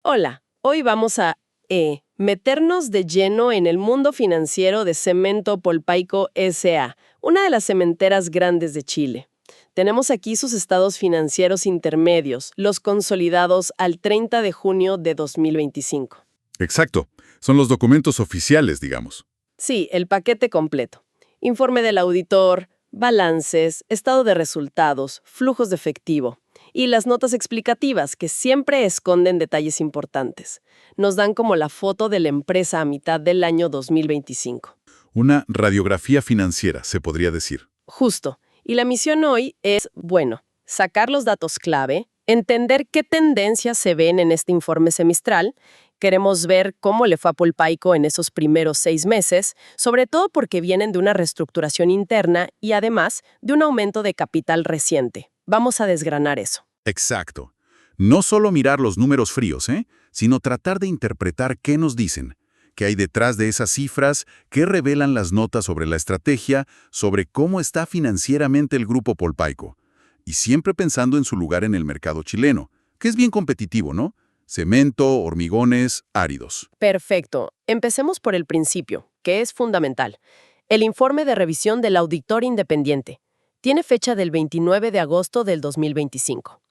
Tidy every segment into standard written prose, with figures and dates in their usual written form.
Hola, hoy vamos a meternos de lleno en el mundo financiero de Cemento Polpaico S.A., una de las cementeras grandes de Chile. Tenemos aquí sus estados financieros intermedios, los consolidados al 30 de junio de 2025. Exacto. Son los documentos oficiales, digamos. Sí, el paquete completo. Informe del auditor, balances, estado de resultados, flujos de efectivo y las notas explicativas que siempre esconden detalles importantes. Nos dan como la foto de la empresa a mitad del año 2025. Una radiografía financiera, se podría decir. Justo. Y la misión hoy es, bueno, sacar los datos clave, entender qué tendencias se ven en este informe semestral. Queremos ver cómo le fue a Polpaico en esos primeros 6 meses, sobre todo porque vienen de una reestructuración interna y además de un aumento de capital reciente. Vamos a desgranar eso. Exacto. No solo mirar los números fríos, sino tratar de interpretar qué nos dicen, qué hay detrás de esas cifras, qué revelan las notas sobre la estrategia, sobre cómo está financieramente el grupo Polpaico. Y siempre pensando en su lugar en el mercado chileno, que es bien competitivo, ¿no? Cemento, hormigones, áridos. Perfecto. Empecemos por el principio, que es fundamental. El informe de revisión del auditor independiente. Tiene fecha del 29 de agosto del 2025.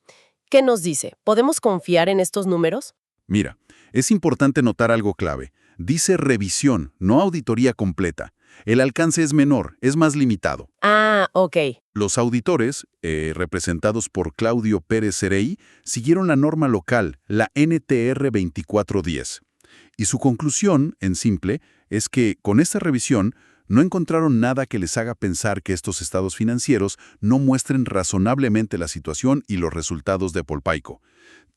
¿Qué nos dice? ¿Podemos confiar en estos números? Mira, es importante notar algo clave. Dice revisión, no auditoría completa. El alcance es menor, es más limitado. Ah, ok. Los auditores, representados por Claudio Pérez Cerey, siguieron la norma local, la NTR 2410. Y su conclusión, en simple, es que con esta revisión no encontraron nada que les haga pensar que estos estados financieros no muestren razonablemente la situación y los resultados de Polpaico.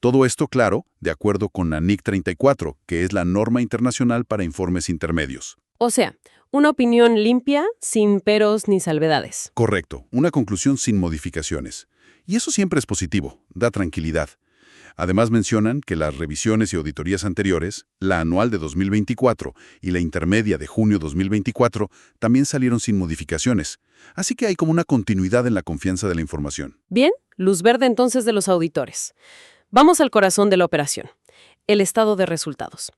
Todo esto, claro, de acuerdo con la NIC 34, que es la norma internacional para informes intermedios. O sea, una opinión limpia, sin peros ni salvedades. Correcto, una conclusión sin modificaciones. Y eso siempre es positivo, da tranquilidad. Además mencionan que las revisiones y auditorías anteriores, la anual de 2024 y la intermedia de junio 2024, también salieron sin modificaciones. Así que hay como una continuidad en la confianza de la información. Bien, luz verde entonces de los auditores. Vamos al corazón de la operación, el estado de resultados.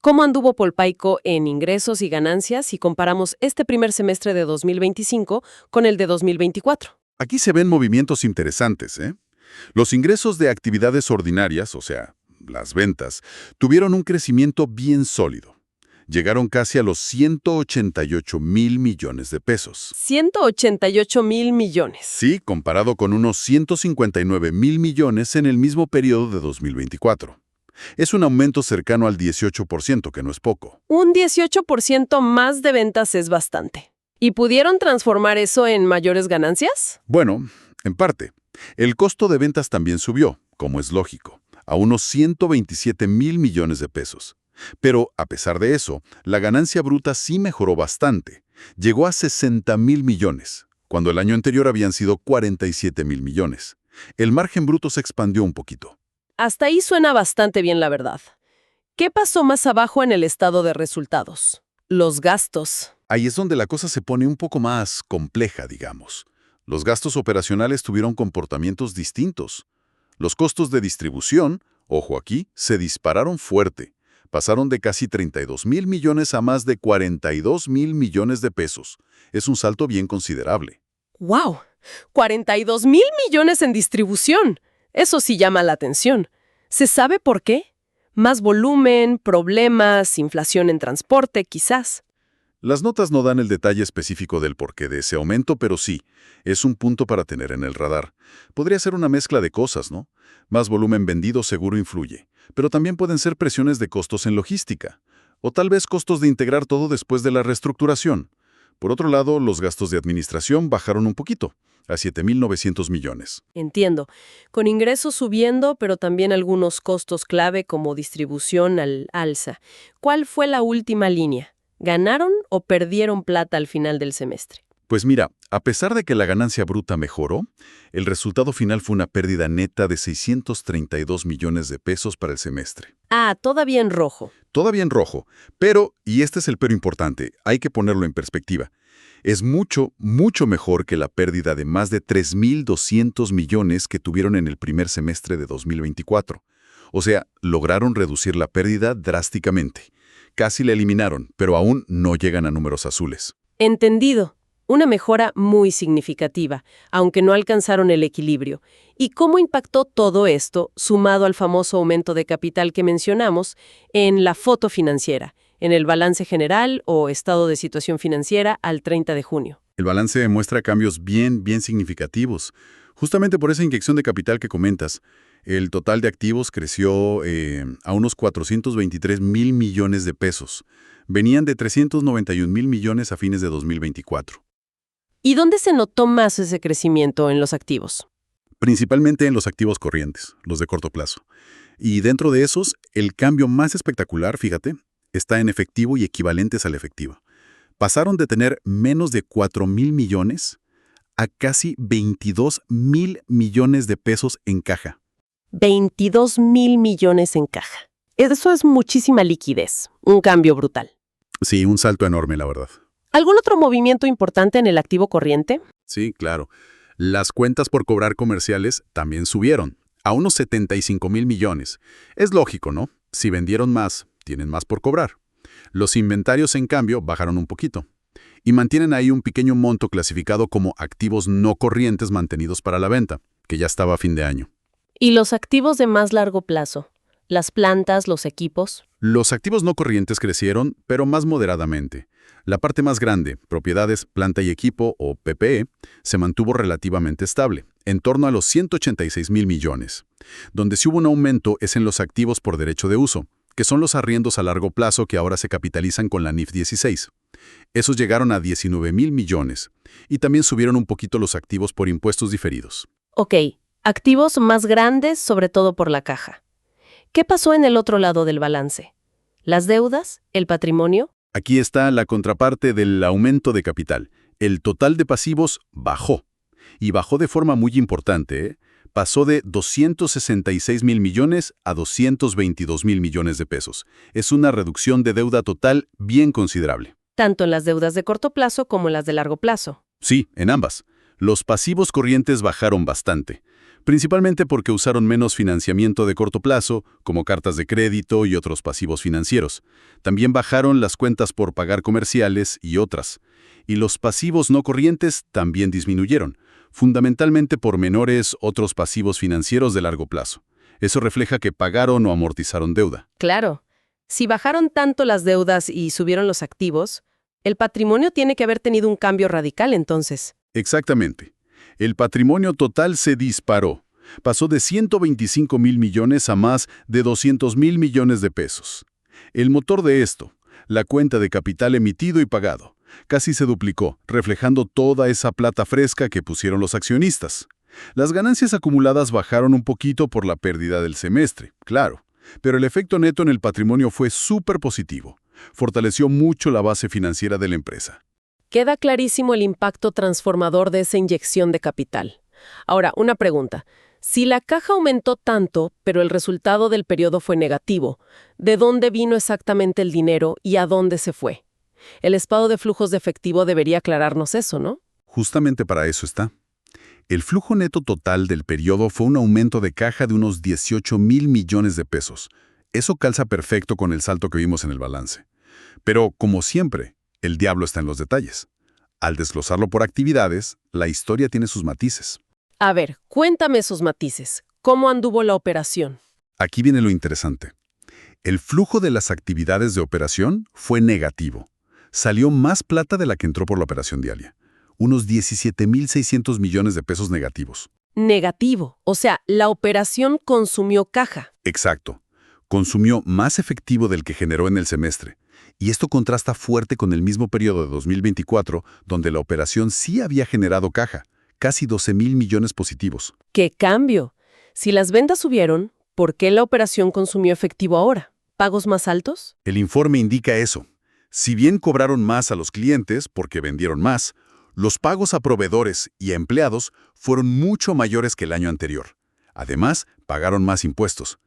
¿Cómo anduvo Polpaico en ingresos y ganancias si comparamos este primer semestre de 2025 con el de 2024? Aquí se ven movimientos interesantes, Los ingresos de actividades ordinarias, o sea, las ventas, tuvieron un crecimiento bien sólido. Llegaron casi a los 188,000 millones de pesos. 188,000 millones. Sí, comparado con unos 159,000 millones en el mismo periodo de 2024. Es un aumento cercano al 18%, que no es poco. Un 18% más de ventas es bastante. ¿Y pudieron transformar eso en mayores ganancias? Bueno, en parte. El costo de ventas también subió, como es lógico, a unos 127,000 millones de pesos. Pero, a pesar de eso, la ganancia bruta sí mejoró bastante. Llegó a 60,000 millones, cuando el año anterior habían sido 47,000 millones. El margen bruto se expandió un poquito. Hasta ahí suena bastante bien, la verdad. ¿Qué pasó más abajo en el estado de resultados? Los gastos. Ahí es donde la cosa se pone un poco más compleja, digamos. Los gastos operacionales tuvieron comportamientos distintos. Los costos de distribución, ojo aquí, se dispararon fuerte. Pasaron de casi 32,000 millones a más de 42,000 millones de pesos. Es un salto bien considerable. ¡Wow! ¡42,000 millones en distribución! Eso sí llama la atención. ¿Se sabe por qué? Más volumen, problemas, inflación en transporte, quizás. Las notas no dan el detalle específico del porqué de ese aumento, pero sí, es un punto para tener en el radar. Podría ser una mezcla de cosas, ¿no? Más volumen vendido seguro influye, pero también pueden ser presiones de costos en logística, o tal vez costos de integrar todo después de la reestructuración. Por otro lado, los gastos de administración bajaron un poquito, a 7,900 millones. Entiendo. Con ingresos subiendo, pero también algunos costos clave como distribución al alza. ¿Cuál fue la última línea? ¿Ganaron o perdieron plata al final del semestre? Pues mira, a pesar de que la ganancia bruta mejoró, el resultado final fue una pérdida neta de 632 millones de pesos para el semestre. Ah, todavía en rojo. Todavía en rojo, pero, y este es el pero importante, hay que ponerlo en perspectiva, es mucho, mucho mejor que la pérdida de más de 3,200 millones que tuvieron en el primer semestre de 2024. O sea, lograron reducir la pérdida drásticamente. Casi la eliminaron, pero aún no llegan a números azules. Entendido. Una mejora muy significativa, aunque no alcanzaron el equilibrio. ¿Y cómo impactó todo esto, sumado al famoso aumento de capital que mencionamos, en la foto financiera, en el balance general o estado de situación financiera al 30 de junio? El balance muestra cambios bien significativos. Justamente por esa inyección de capital que comentas, el total de activos creció a unos 423,000 millones de pesos. Venían de 391,000 millones a fines de 2024. ¿Y dónde se notó más ese crecimiento en los activos? Principalmente en los activos corrientes, los de corto plazo. Y dentro de esos, el cambio más espectacular, fíjate, está en efectivo y equivalentes al efectivo. Pasaron de tener menos de 4,000 millones a casi 22,000 millones de pesos en caja. 22,000 millones en caja. Eso es muchísima liquidez, un cambio brutal. Sí, un salto enorme, la verdad. ¿Algún otro movimiento importante en el activo corriente? Sí, claro. Las cuentas por cobrar comerciales también subieron, a unos 75,000 millones. Es lógico, ¿no? Si vendieron más, tienen más por cobrar. Los inventarios, en cambio, bajaron un poquito. Y mantienen ahí un pequeño monto clasificado como activos no corrientes mantenidos para la venta, que ya estaba a fin de año. ¿Y los activos de más largo plazo? ¿Las plantas, los equipos? Los activos no corrientes crecieron, pero más moderadamente. La parte más grande, propiedades, planta y equipo, o PPE, se mantuvo relativamente estable, en torno a los 186,000 millones. Donde sí hubo un aumento es en los activos por derecho de uso, que son los arriendos a largo plazo que ahora se capitalizan con la NIF 16. Esos llegaron a 19,000 millones, y también subieron un poquito los activos por impuestos diferidos. Ok, activos más grandes, sobre todo por la caja. ¿Qué pasó en el otro lado del balance? ¿Las deudas? ¿El patrimonio? Aquí está la contraparte del aumento de capital. El total de pasivos bajó. Y bajó de forma muy importante, ¿eh? Pasó de 266,000 millones a 222,000 millones de pesos. Es una reducción de deuda total bien considerable. Tanto en las deudas de corto plazo como en las de largo plazo. Sí, en ambas. Los pasivos corrientes bajaron bastante, principalmente porque usaron menos financiamiento de corto plazo, como cartas de crédito y otros pasivos financieros. También bajaron las cuentas por pagar comerciales y otras. Y los pasivos no corrientes también disminuyeron, fundamentalmente por menores otros pasivos financieros de largo plazo. Eso refleja que pagaron o amortizaron deuda. Claro. Si bajaron tanto las deudas y subieron los activos, el patrimonio tiene que haber tenido un cambio radical entonces. Exactamente. El patrimonio total se disparó. Pasó de 125,000 millones a más de 200,000 millones de pesos. El motor de esto, la cuenta de capital emitido y pagado, casi se duplicó, reflejando toda esa plata fresca que pusieron los accionistas. Las ganancias acumuladas bajaron un poquito por la pérdida del semestre, claro, pero el efecto neto en el patrimonio fue súper positivo. Fortaleció mucho la base financiera de la empresa. Queda clarísimo el impacto transformador de esa inyección de capital. Ahora, una pregunta. Si la caja aumentó tanto, pero el resultado del periodo fue negativo, ¿de dónde vino exactamente el dinero y a dónde se fue? El estado de flujos de efectivo debería aclararnos eso, ¿no? Justamente para eso está. El flujo neto total del periodo fue un aumento de caja de unos 18,000 millones de pesos. Eso calza perfecto con el salto que vimos en el balance. Pero, como siempre, el diablo está en los detalles. Al desglosarlo por actividades, la historia tiene sus matices. A ver, cuéntame esos matices. ¿Cómo anduvo la operación? Aquí viene lo interesante. El flujo de las actividades de operación fue negativo. Salió más plata de la que entró por la operación diaria. Unos 17,600 millones de pesos negativos. Negativo. O sea, la operación consumió caja. Exacto. Consumió más efectivo del que generó en el semestre. Y esto contrasta fuerte con el mismo periodo de 2024, donde la operación sí había generado caja, casi 12,000 millones positivos. ¡Qué cambio! Si las ventas subieron, ¿por qué la operación consumió efectivo ahora? ¿Pagos más altos? El informe indica eso. Si bien cobraron más a los clientes porque vendieron más, los pagos a proveedores y a empleados fueron mucho mayores que el año anterior. Además, pagaron más impuestos.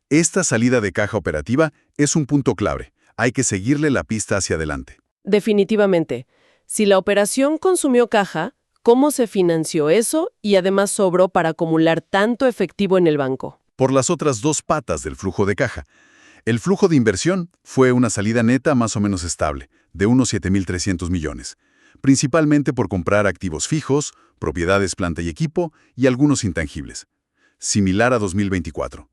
Esta salida de caja operativa es un punto clave. Hay que seguirle la pista hacia adelante. Definitivamente. Si la operación consumió caja, ¿cómo se financió eso y además sobró para acumular tanto efectivo en el banco? por las otras dos patas del flujo de caja. El flujo de inversión fue una salida neta más o menos estable, de unos 7.300 millones, principalmente por comprar activos fijos, propiedades, planta y equipo y algunos intangibles. Similar a 2024.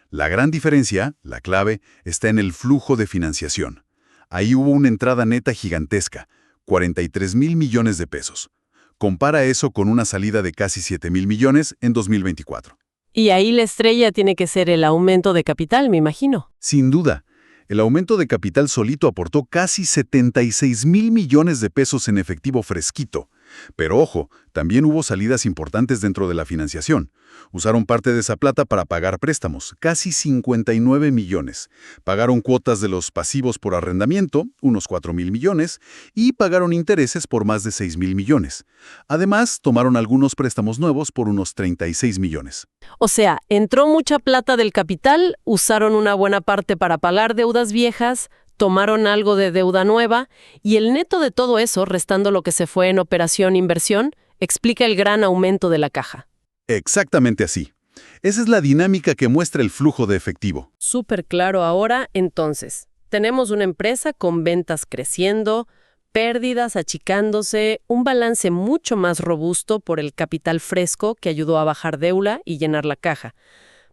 La gran diferencia, la clave, está en el flujo de financiación. Ahí hubo una entrada neta gigantesca, 43.000 millones de pesos. Compara eso con una salida de casi 7.000 millones en 2024. Y ahí la estrella tiene que ser el aumento de capital, me imagino. Sin duda, el aumento de capital solito aportó casi 76.000 millones de pesos en efectivo fresquito. Pero ojo, también hubo salidas importantes dentro de la financiación. Usaron parte de esa plata para pagar préstamos, casi 59 millones. Pagaron cuotas de los pasivos por arrendamiento, unos 4.000 millones, y pagaron intereses por más de 6.000 millones. Además, tomaron algunos préstamos nuevos por unos 36 millones. O sea, entró mucha plata del capital, usaron una buena parte para pagar deudas viejas, tomaron algo de deuda nueva, y el neto de todo eso, restando lo que se fue en operación-inversión, explica el gran aumento de la caja. Exactamente así. Esa es la dinámica que muestra el flujo de efectivo. Súper claro ahora, entonces. Tenemos una empresa con ventas creciendo, pérdidas achicándose, un balance mucho más robusto por el capital fresco que ayudó a bajar deuda y llenar la caja,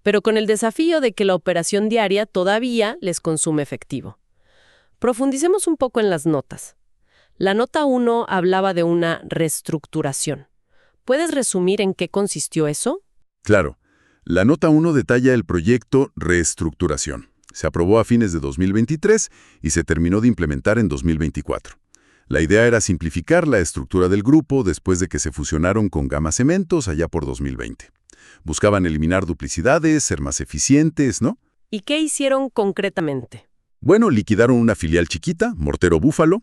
pero con el desafío de que la operación diaria todavía les consume efectivo. Profundicemos un poco en las notas. La nota 1 hablaba de una reestructuración. ¿Puedes resumir en qué consistió eso? Claro. La nota 1 detalla el proyecto Reestructuración. Se aprobó a fines de 2023 y se terminó de implementar en 2024. La idea era simplificar la estructura del grupo después de que se fusionaron con Gama Cementos allá por 2020. Buscaban eliminar duplicidades, ser más eficientes, ¿no? ¿Y qué hicieron concretamente? Bueno, liquidaron una filial chiquita, Mortero Búfalo.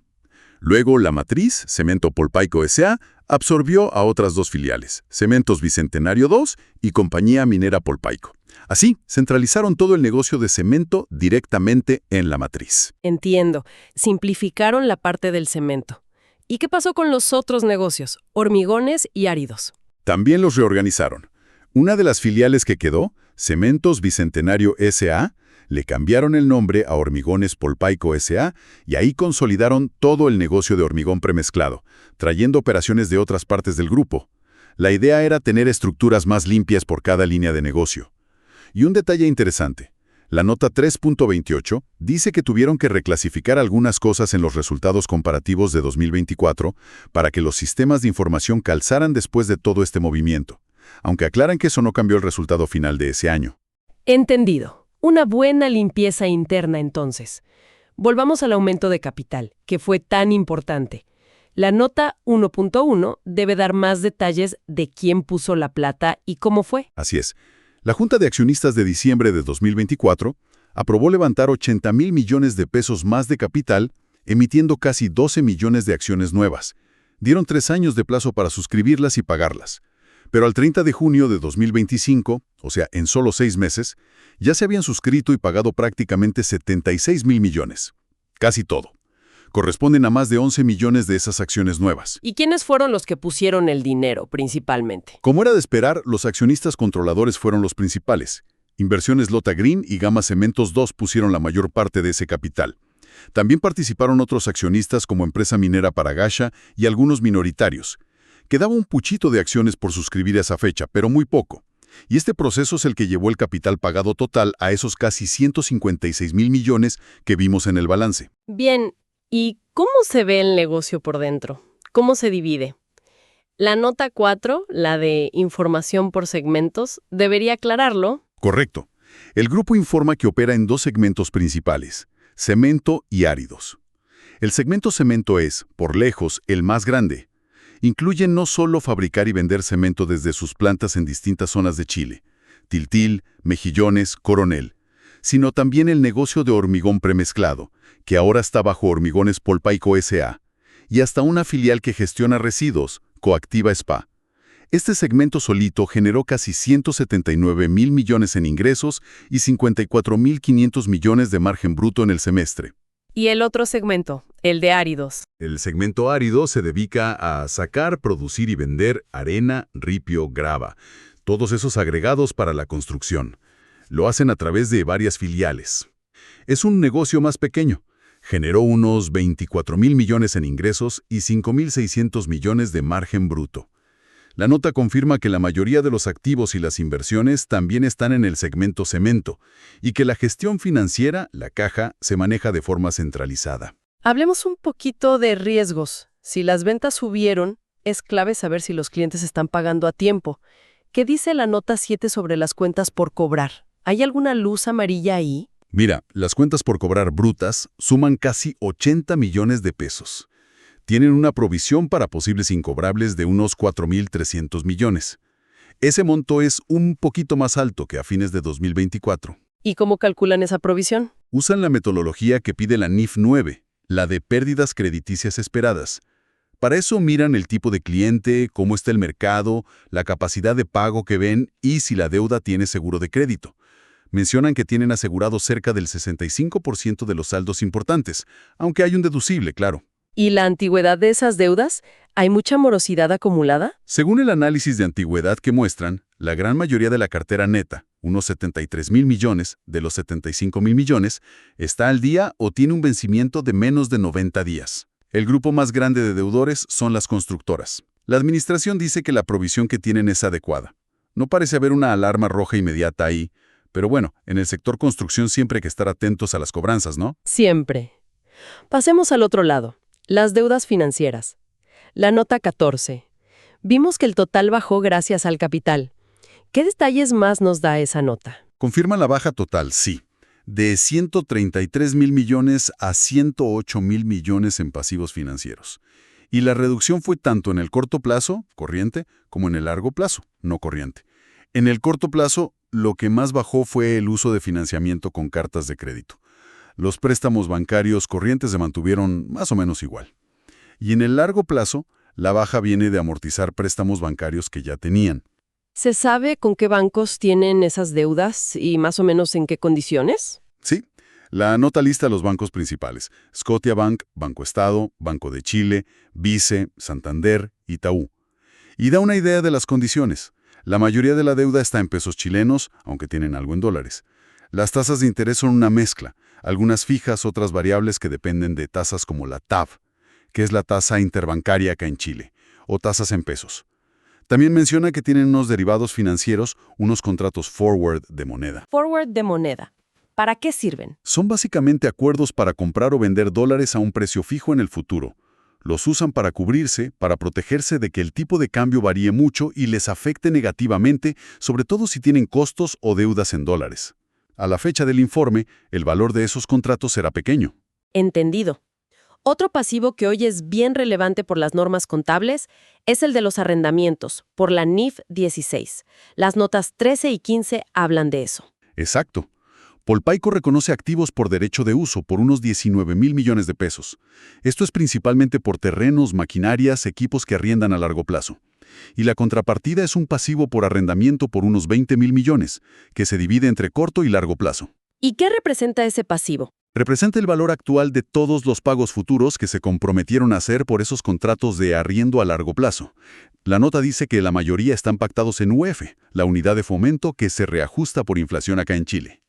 Luego, la matriz, Cemento Polpaico S.A., absorbió a otras dos filiales, Cementos Bicentenario II y Compañía Minera Polpaico. Así, centralizaron todo el negocio de cemento directamente en la matriz. Entiendo. Simplificaron la parte del cemento. ¿Y qué pasó con los otros negocios, hormigones y áridos? También los reorganizaron. Una de las filiales que quedó, Cementos Bicentenario S.A., le cambiaron el nombre a Hormigones Polpaico S.A. y ahí consolidaron todo el negocio de hormigón premezclado, trayendo operaciones de otras partes del grupo. La idea era tener estructuras más limpias por cada línea de negocio. Y un detalle interesante. La nota 3.28 dice que tuvieron que reclasificar algunas cosas en los resultados comparativos de 2024 para que los sistemas de información calzaran después de todo este movimiento, aunque aclaran que eso no cambió el resultado final de ese año. Entendido. Una buena limpieza interna, entonces. Volvamos al aumento de capital, que fue tan importante. La nota 1.1 debe dar más detalles de quién puso la plata y cómo fue. Así es. La Junta de Accionistas de diciembre de 2024 aprobó levantar 80.000 millones de pesos más de capital, emitiendo casi 12 millones de acciones nuevas. Dieron 3 años de plazo para suscribirlas y pagarlas. Pero al 30 de junio de 2025, o sea, en solo 6 meses, ya se habían suscrito y pagado prácticamente 76.000 millones. Casi todo. Corresponden a más de 11 millones de esas acciones nuevas. ¿Y quiénes fueron los que pusieron el dinero, principalmente? Como era de esperar, los accionistas controladores fueron los principales. Inversiones Lota Green y Gama Cementos II pusieron la mayor parte de ese capital. También participaron otros accionistas como Empresa Minera Paragasha y algunos minoritarios. Quedaba un puchito de acciones por suscribir a esa fecha, pero muy poco. Y este proceso es el que llevó el capital pagado total a esos casi 156.000 millones que vimos en el balance. Bien, ¿y cómo se ve el negocio por dentro? ¿Cómo se divide? La nota 4, la de información por segmentos, debería aclararlo. Correcto. El grupo informa que opera en 2 segmentos principales, cemento y áridos. El segmento cemento es, por lejos, el más grande. Incluye no solo fabricar y vender cemento desde sus plantas en distintas zonas de Chile, Tiltil, Mejillones, Coronel, sino también el negocio de hormigón premezclado, que ahora está bajo Hormigones Polpaico S.A., y hasta una filial que gestiona residuos, Coactiva Spa. Este segmento solito generó casi 179.000 millones en ingresos y 54.500 millones de margen bruto en el semestre. Y el otro segmento, el de áridos. El segmento árido se dedica a sacar, producir y vender arena, ripio, grava, todos esos agregados para la construcción. Lo hacen a través de varias filiales. Es un negocio más pequeño. Generó unos 24.000 millones en ingresos y 5.600 millones de margen bruto. La nota confirma que la mayoría de los activos y las inversiones también están en el segmento cemento y que la gestión financiera, la caja, se maneja de forma centralizada. Hablemos un poquito de riesgos. Si las ventas subieron, es clave saber si los clientes están pagando a tiempo. ¿Qué dice la nota 7 sobre las cuentas por cobrar? ¿Hay alguna luz amarilla ahí? Mira, las cuentas por cobrar brutas suman casi 80 millones de pesos. Tienen una provisión para posibles incobrables de unos 4.300 millones. Ese monto es un poquito más alto que a fines de 2024. ¿Y cómo calculan esa provisión? Usan la metodología que pide la NIF 9, la de pérdidas crediticias esperadas. Para eso miran el tipo de cliente, cómo está el mercado, la capacidad de pago que ven y si la deuda tiene seguro de crédito. Mencionan que tienen asegurado cerca del 65% de los saldos importantes, aunque hay un deducible, claro. ¿Y la antigüedad de esas deudas? ¿Hay mucha morosidad acumulada? Según el análisis de antigüedad que muestran, la gran mayoría de la cartera neta, unos 73.000 millones de los 75.000 millones, está al día o tiene un vencimiento de menos de 90 días. El grupo más grande de deudores son las constructoras. La administración dice que la provisión que tienen es adecuada. No parece haber una alarma roja inmediata ahí, pero bueno, en el sector construcción siempre hay que estar atentos a las cobranzas, ¿no? Siempre. Pasemos al otro lado. Las deudas financieras. La nota 14. Vimos que el total bajó gracias al capital. ¿Qué detalles más nos da esa nota? Confirma la baja total, sí. De 133.000 millones a 108.000 millones en pasivos financieros. Y la reducción fue tanto en el corto plazo, corriente, como en el largo plazo, no corriente. En el corto plazo, lo que más bajó fue el uso de financiamiento con cartas de crédito. Los préstamos bancarios corrientes se mantuvieron más o menos igual. Y en el largo plazo, la baja viene de amortizar préstamos bancarios que ya tenían. ¿Se sabe con qué bancos tienen esas deudas y más o menos en qué condiciones? Sí, la nota lista los bancos principales: Scotiabank, Banco Estado, Banco de Chile, Vice, Santander, Itaú. Y da una idea de las condiciones. La mayoría de la deuda está en pesos chilenos, aunque tienen algo en dólares. Las tasas de interés son una mezcla, algunas fijas, otras variables que dependen de tasas como la TAV, que es la tasa interbancaria acá en Chile, o tasas en pesos. También menciona que tienen unos derivados financieros, unos contratos forward de moneda. Forward de moneda. ¿Para qué sirven? Son básicamente acuerdos para comprar o vender dólares a un precio fijo en el futuro. Los usan para cubrirse, para protegerse de que el tipo de cambio varíe mucho y les afecte negativamente, sobre todo si tienen costos o deudas en dólares. A la fecha del informe, el valor de esos contratos será pequeño. Entendido. Otro pasivo que hoy es bien relevante por las normas contables es el de los arrendamientos, por la NIF 16. Las notas 13 y 15 hablan de eso. Exacto. Polpaico reconoce activos por derecho de uso por unos 19.000 millones de pesos. Esto es principalmente por terrenos, maquinarias, equipos que arriendan a largo plazo. Y la contrapartida es un pasivo por arrendamiento por unos 20.000 millones, que se divide entre corto y largo plazo. ¿Y qué representa ese pasivo? Representa el valor actual de todos los pagos futuros que se comprometieron a hacer por esos contratos de arriendo a largo plazo. La nota dice que la mayoría están pactados en UF, la unidad de fomento que se reajusta por inflación acá en Chile.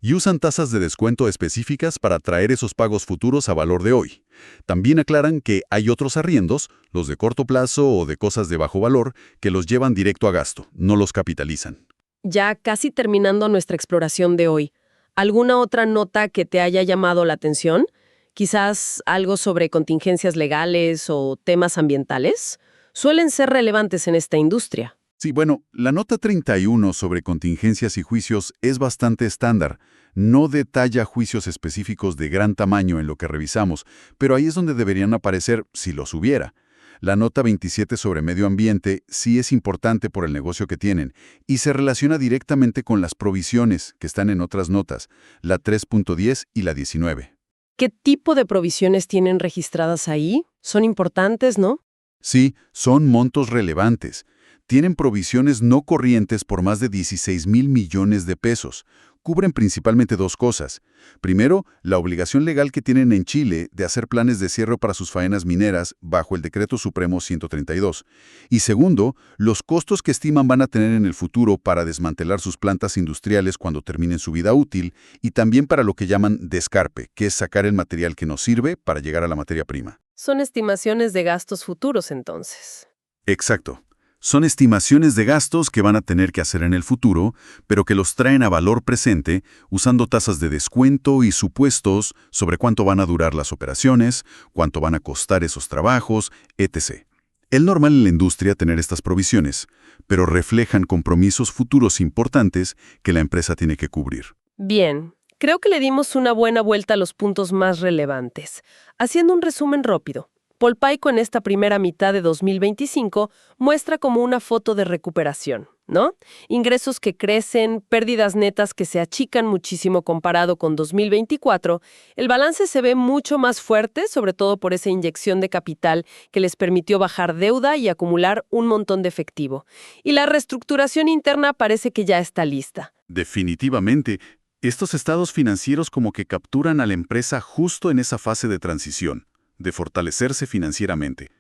Y usan tasas de descuento específicas para traer esos pagos futuros a valor de hoy. También aclaran que hay otros arriendos, los de corto plazo o de cosas de bajo valor, que los llevan directo a gasto, no los capitalizan. Ya casi terminando nuestra exploración de hoy, ¿alguna otra nota que te haya llamado la atención? Quizás algo sobre contingencias legales o temas ambientales. Suelen ser relevantes en esta industria. Sí, bueno, la nota 31 sobre contingencias y juicios es bastante estándar. No detalla juicios específicos de gran tamaño en lo que revisamos, pero ahí es donde deberían aparecer si los hubiera. La nota 27 sobre medio ambiente sí es importante por el negocio que tienen y se relaciona directamente con las provisiones que están en otras notas, la 3.10 y la 19. ¿Qué tipo de provisiones tienen registradas ahí? Son importantes, ¿no? Sí, son montos relevantes. Tienen provisiones no corrientes por más de 16.000 millones de pesos, cubren principalmente dos cosas. Primero, la obligación legal que tienen en Chile de hacer planes de cierre para sus faenas mineras bajo el Decreto Supremo 132. Y segundo, los costos que estiman van a tener en el futuro para desmantelar sus plantas industriales cuando terminen su vida útil y también para lo que llaman descarpe, que es sacar el material que nos sirve para llegar a la materia prima. Son estimaciones de gastos futuros entonces. Exacto. Son estimaciones de gastos que van a tener que hacer en el futuro, pero que los traen a valor presente usando tasas de descuento y supuestos sobre cuánto van a durar las operaciones, cuánto van a costar esos trabajos, etc. Es normal en la industria tener estas provisiones, pero reflejan compromisos futuros importantes que la empresa tiene que cubrir. Bien, creo que le dimos una buena vuelta a los puntos más relevantes. Haciendo un resumen rápido. Polpaico en esta primera mitad de 2025 muestra como una foto de recuperación, ¿no? Ingresos que crecen, pérdidas netas que se achican muchísimo comparado con 2024. El balance se ve mucho más fuerte, sobre todo por esa inyección de capital que les permitió bajar deuda y acumular un montón de efectivo. Y la reestructuración interna parece que ya está lista. Definitivamente, estos estados financieros como que capturan a la empresa justo en esa fase de transición, de fortalecerse financieramente.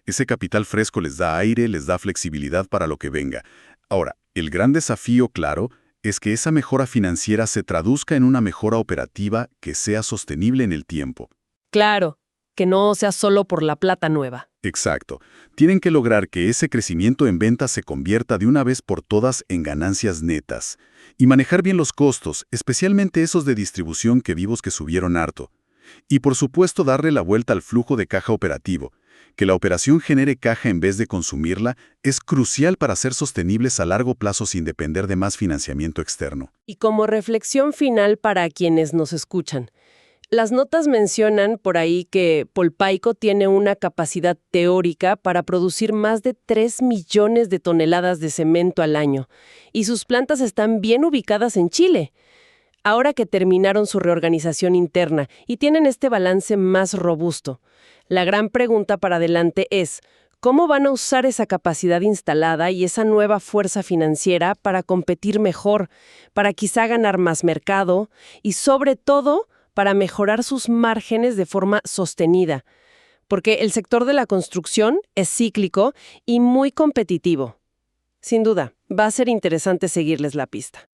Ese capital fresco les da aire, les da flexibilidad para lo que venga. Ahora, el gran desafío, claro, es que esa mejora financiera se traduzca en una mejora operativa que sea sostenible en el tiempo. Claro, que no sea solo por la plata nueva. Exacto. Tienen que lograr que ese crecimiento en ventas se convierta de una vez por todas en ganancias netas. Y manejar bien los costos, especialmente esos de distribución que vimos que subieron harto. Y por supuesto darle la vuelta al flujo de caja operativo. Que la operación genere caja en vez de consumirla es crucial para ser sostenibles a largo plazo sin depender de más financiamiento externo. Y como reflexión final para quienes nos escuchan, las notas mencionan por ahí que Polpaico tiene una capacidad teórica para producir más de 3 millones de toneladas de cemento al año, y sus plantas están bien ubicadas en Chile. Ahora que terminaron su reorganización interna y tienen este balance más robusto, la gran pregunta para adelante es, ¿cómo van a usar esa capacidad instalada y esa nueva fuerza financiera para competir mejor, para quizá ganar más mercado y, sobre todo, para mejorar sus márgenes de forma sostenida? Porque el sector de la construcción es cíclico y muy competitivo. Sin duda, va a ser interesante seguirles la pista.